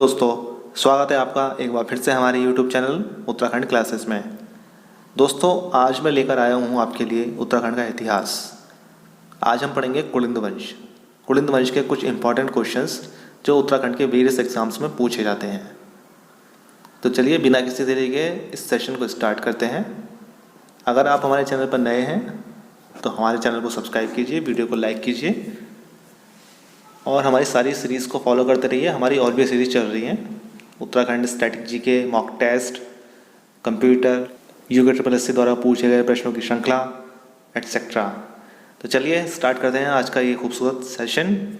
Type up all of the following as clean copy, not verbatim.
दोस्तों, स्वागत है आपका एक बार फिर से हमारे YouTube चैनल उत्तराखंड क्लासेस में। दोस्तों, आज मैं लेकर आया हूँ आपके लिए उत्तराखंड का इतिहास। आज हम पढ़ेंगे कुलिंद वंश। कुलिंद वंश के कुछ इंपॉर्टेंट क्वेश्चंस जो उत्तराखंड के वेरियस एग्जाम्स में पूछे जाते हैं। तो चलिए बिना किसी देरी के इस सेशन को स्टार्ट करते हैं। अगर आप हमारे चैनल पर नए हैं तो हमारे चैनल को सब्सक्राइब कीजिए, वीडियो को लाइक कीजिए और हमारी सारी सीरीज़ को फॉलो करते रहिए। हमारी और भी सीरीज़ चल रही हैं, Uttarakhand static GK, mock test, computer, UKSSC द्वारा पूछे गए प्रश्नों की श्रृंखला एटसेट्रा। तो चलिए स्टार्ट करते हैं आज का ये खूबसूरत सेशन।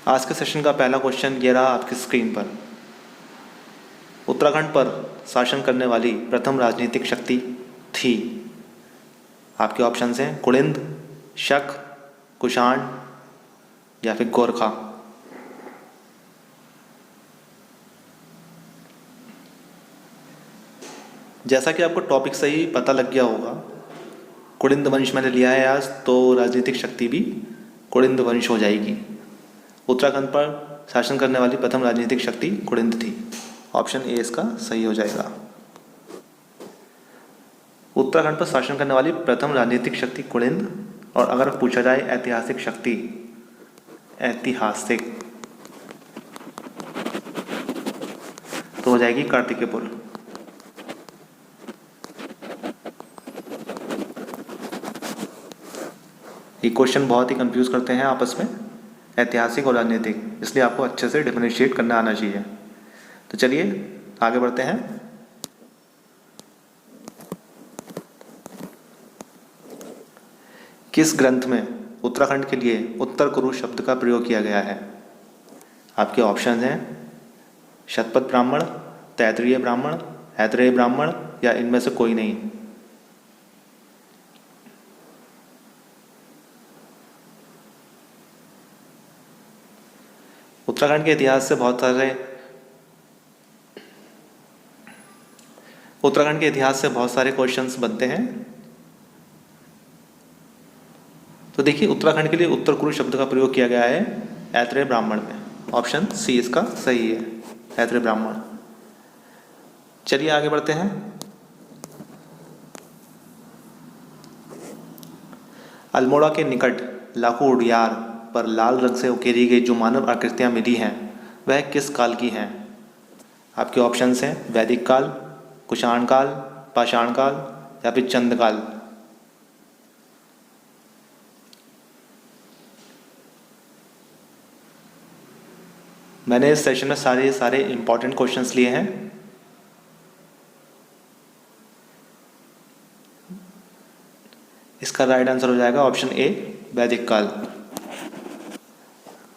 आज के सेशन का पहला क्वेश्चन ये रहा आपकी स्क्रीन पर। उत्तराखंड पर शासन करने वाली प्रथम राजनीतिक शक्ति थी। आपके ऑप्शंस हैं कुलिंद, शक, कुषाण या फिर गोरखा। जैसा कि आपको टॉपिक से ही पता लग गया होगा, कुलिंद वंश मैंने लिया है आज, तो राजनीतिक शक्ति भी कुलिंद वंश हो जाएगी। उत्तराखंड पर शासन करने वाली प्रथम राजनीतिक शक्ति कुलिंद थी। ऑप्शन ए इसका सही हो जाएगा। उत्तराखंड पर शासन करने वाली प्रथम राजनीतिक शक्ति कुलिंद, और अगर पूछा जाए ऐतिहासिक शक्ति, ऐतिहासिक तो हो जाएगी कार्तिकेयपुर। ये क्वेश्चन बहुत ही कंफ्यूज करते हैं आपस में, ऐतिहासिक और राजनीतिक, इसलिए आपको अच्छे से डिफरेंशिएट करना आना चाहिए। तो चलिए आगे बढ़ते हैं। किस ग्रंथ में उत्तराखंड के लिए उत्तर कुरु शब्द का प्रयोग किया गया है? आपके ऑप्शन हैं शतपथ ब्राह्मण, तैत्तिरीय ब्राह्मण, ऐतरेय ब्राह्मण या इनमें से कोई नहीं। उत्तराखंड के इतिहास से बहुत सारे क्वेश्चंस बनते हैं। तो देखिए, उत्तराखंड के लिए उत्तर कुरु शब्द का प्रयोग किया गया है ऐतरेय ब्राह्मण में। ऑप्शन सी इसका सही है, ऐतरेय ब्राह्मण। चलिए आगे बढ़ते हैं। अल्मोड़ा के निकट लाखो उडियार पर लाल रंग से उकेरी गई जो मानव आकृतियां मिली हैं वह किस काल की हैं? आपके ऑप्शंस हैं वैदिक काल, कुषाण काल, पाषाण काल या फिर चंद काल। मैंने इस सेशन में सारे इंपॉर्टेंट क्वेश्चंस लिए हैं। इसका राइट आंसर हो जाएगा ऑप्शन ए, वैदिक काल।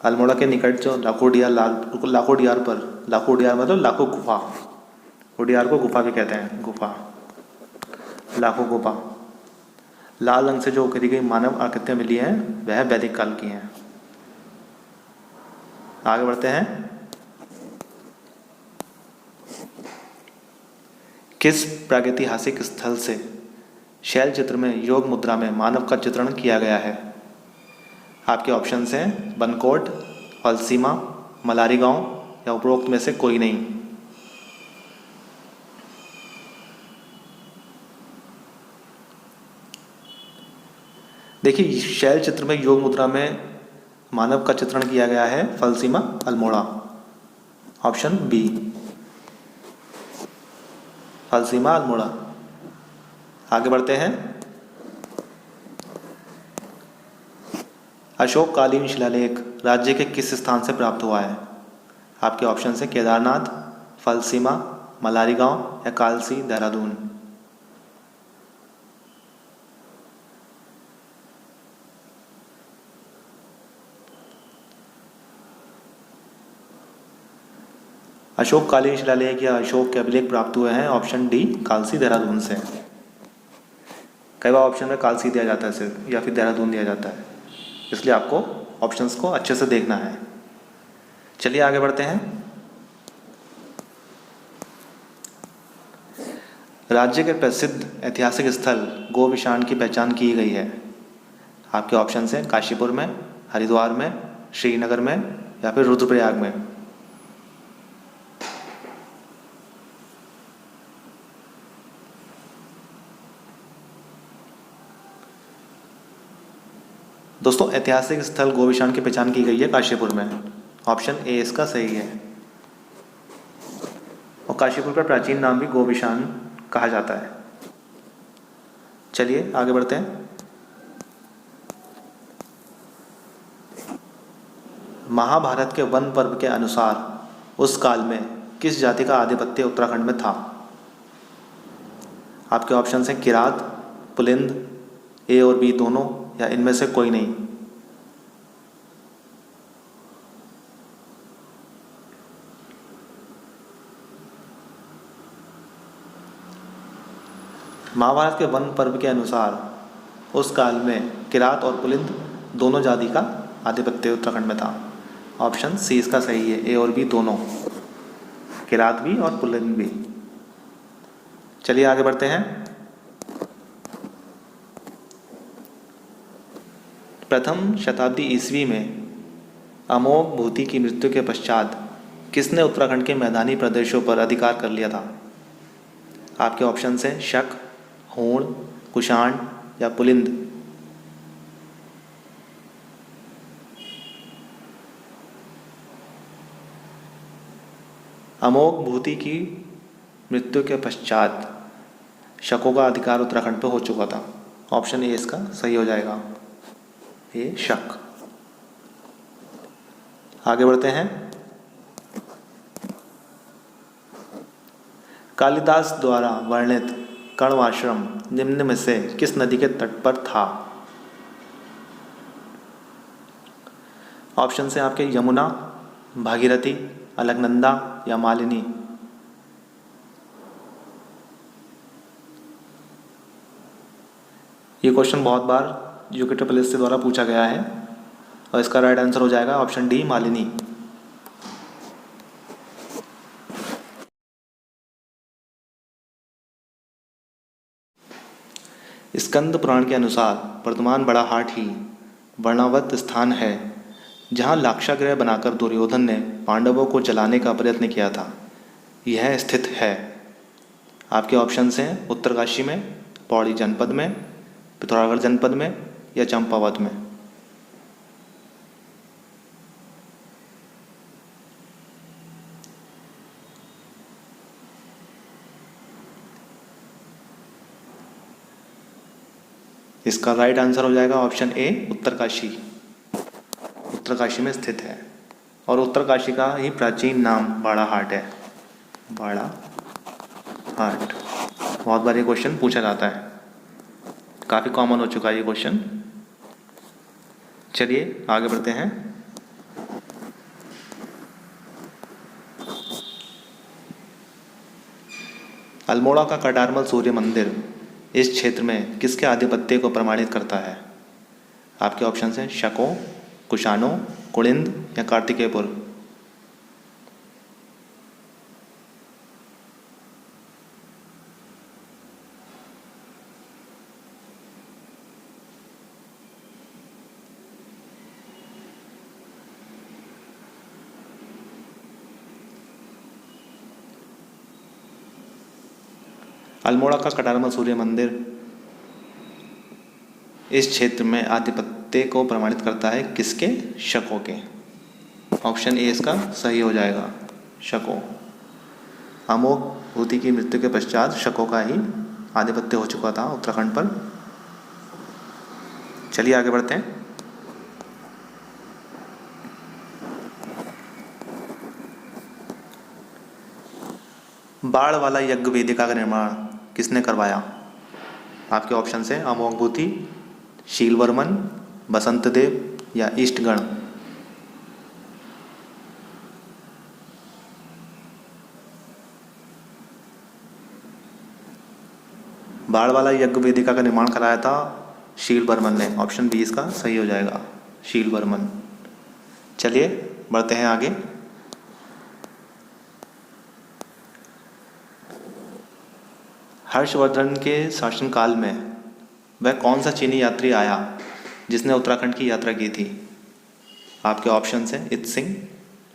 अल्मोड़ा के निकट जो लाखो उडियार मतलब लाखों गुफा, उडियार को गुफा भी कहते हैं, गुफा, लाखों गुफा, लाल रंग से जो उकेरी गई मानव आकृतियां मिली हैं वह वैदिक काल की हैं। आगे बढ़ते हैं। किस प्रागैतिहासिक स्थल से शैल चित्र में योग मुद्रा में मानव का चित्रण किया गया है? आपके ऑप्शंस हैं बनकोट, फलसीमा, मलारी गांव या उपरोक्त में से कोई नहीं। देखिए, शैल चित्र में योग मुद्रा में मानव का चित्रण किया गया है फलसीमा, अल्मोड़ा। Option B, Phalsima, Almora. आगे बढ़ते हैं। अशोककालीन शिलालेख राज्य के किस स्थान से प्राप्त हुआ है? आपके ऑप्शन है केदारनाथ, फलसीमा, मलारी गांव या कालसी, देहरादून। अशोककालीन शिलालेख या अशोक के अभिलेख प्राप्त हुए हैं ऑप्शन डी, कालसी, देहरादून से। कई बार ऑप्शन में कालसी दिया जाता है सिर्फ, या फिर देहरादून दिया जाता है, इसलिए आपको ऑप्शंस को अच्छे से देखना है। चलिए आगे बढ़ते हैं। राज्य के प्रसिद्ध ऐतिहासिक स्थल गोविशान की पहचान की गई है। आपके ऑप्शन हैं काशीपुर में, हरिद्वार में, श्रीनगर में या फिर रुद्रप्रयाग में। दोस्तों ऐतिहासिक स्थल गोविशान की पहचान की गई है काशीपुर में। ऑप्शन ए इसका सही है। और काशीपुर का प्राचीन नाम भी गोविशान कहा जाता है। चलिए आगे बढ़ते हैं। महाभारत के वन पर्व के अनुसार उस काल में किस जाति का आधिपत्य उत्तराखंड में था? आपके ऑप्शन हैं किरात, पुलिंद, ए और बी दोनों या इनमें से कोई नहीं। महाभारत के वन पर्व के अनुसार उस काल में किरात और पुलिंद दोनों जाति का आधिपत्य उत्तराखंड में था। ऑप्शन सी इसका सही है, ए और बी दोनों, किरात भी और पुलिंद भी। चलिए आगे बढ़ते हैं। प्रथम शताब्दी ईस्वी में अमोघ भूति की मृत्यु के पश्चात किसने उत्तराखंड के मैदानी प्रदेशों पर अधिकार कर लिया था? आपके ऑप्शन हैं शक, हूण, कुषाण या पुलिंद। अमोघ भूति की मृत्यु के पश्चात शकों का अधिकार उत्तराखंड पर हो चुका था। ऑप्शन ए इसका सही हो जाएगा, ये शक। आगे बढ़ते हैं। कालिदास द्वारा वर्णित कण्वाश्रम निम्न में से किस नदी के तट पर था? ऑप्शन से आपके यमुना, भागीरथी, अलकनंदा या मालिनी। ये क्वेश्चन बहुत बार UKSSC द्वारा पूछा गया है और इसका राइट आंसर हो जाएगा ऑप्शन डी, मालिनी। स्कंद पुराण के अनुसार वर्तमान बड़ा हाट ही वर्णावत स्थान है जहाँ लाक्षागृह बनाकर दुर्योधन ने पांडवों को जलाने का प्रयत्न किया था। यह स्थित है। आपके ऑप्शंस हैं उत्तरकाशी में, पौड़ी जनपद में, पिथौरागढ़ जनपद में या चंपावत में। इसका राइट आंसर हो जाएगा ऑप्शन ए, उत्तरकाशी। उत्तरकाशी में स्थित है और उत्तरकाशी का ही प्राचीन नाम बाड़ाहाट है। बाड़ाहाट बहुत बार ये क्वेश्चन पूछा जाता है, काफ़ी कॉमन हो चुका है ये क्वेश्चन। चलिए आगे बढ़ते हैं। अल्मोड़ा का कटारमल सूर्य मंदिर इस क्षेत्र में किसके आधिपत्य को प्रमाणित करता है? आपके ऑप्शन हैं शकों, कुषाणों, कुलिंद या कार्तिकेयपुर। अल्मोड़ा का कटारमल सूर्य मंदिर इस क्षेत्र में आधिपत्य को प्रमाणित करता है किसके? शकों के। ऑप्शन ए इसका सही हो जाएगा, शकों। अमोघ भूति की मृत्यु के पश्चात शकों का ही आधिपत्य हो चुका था उत्तराखंड पर। चलिए आगे बढ़ते हैं। बाढ़ वाला यज्ञ वेदिका का निर्माण किसने करवाया? आपके ऑप्शन हैं अमोघ भूति, शीलवर्मन, बसंत देव या ईष्टगण। बाढ़ वाला यज्ञ वेदिका का निर्माण कराया था शीलवर्मन ने। ऑप्शन बी इसका सही हो जाएगा, शीलवर्मन। चलिए बढ़ते हैं आगे। हर्षवर्धन के शासनकाल में वह कौन सा चीनी यात्री आया जिसने उत्तराखंड की यात्रा की थी? आपके ऑप्शंस हैं इत सिंह,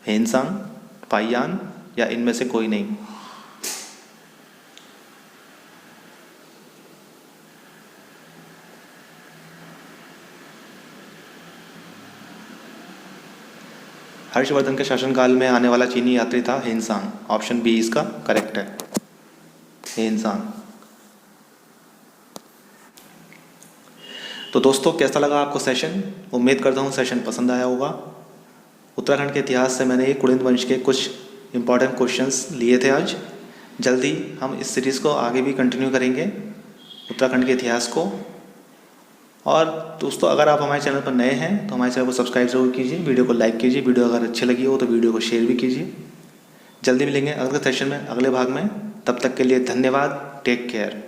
हेनसांग, पाइयान या इनमें से कोई नहीं। हर्षवर्धन के शासनकाल में आने वाला चीनी यात्री था हेनसांग। ऑप्शन बी इसका करेक्ट है, हेनसांग। तो दोस्तों कैसा लगा आपको सेशन? उम्मीद करता हूँ सेशन पसंद आया होगा। उत्तराखंड के इतिहास से मैंने ये कुलिन वंश के कुछ इंपॉर्टेंट क्वेश्चंस लिए थे आज। जल्दी हम इस सीरीज़ को आगे भी कंटिन्यू करेंगे, उत्तराखंड के इतिहास को। और दोस्तों अगर आप हमारे चैनल पर नए हैं तो हमारे चैनल को सब्सक्राइब जरूर कीजिए, वीडियो को लाइक कीजिए, वीडियो अगर अच्छी लगी हो तो वीडियो को शेयर भी कीजिए। जल्दी मिलेंगे अगले सेशन में, अगले भाग में। तब तक के लिए धन्यवाद। Take care.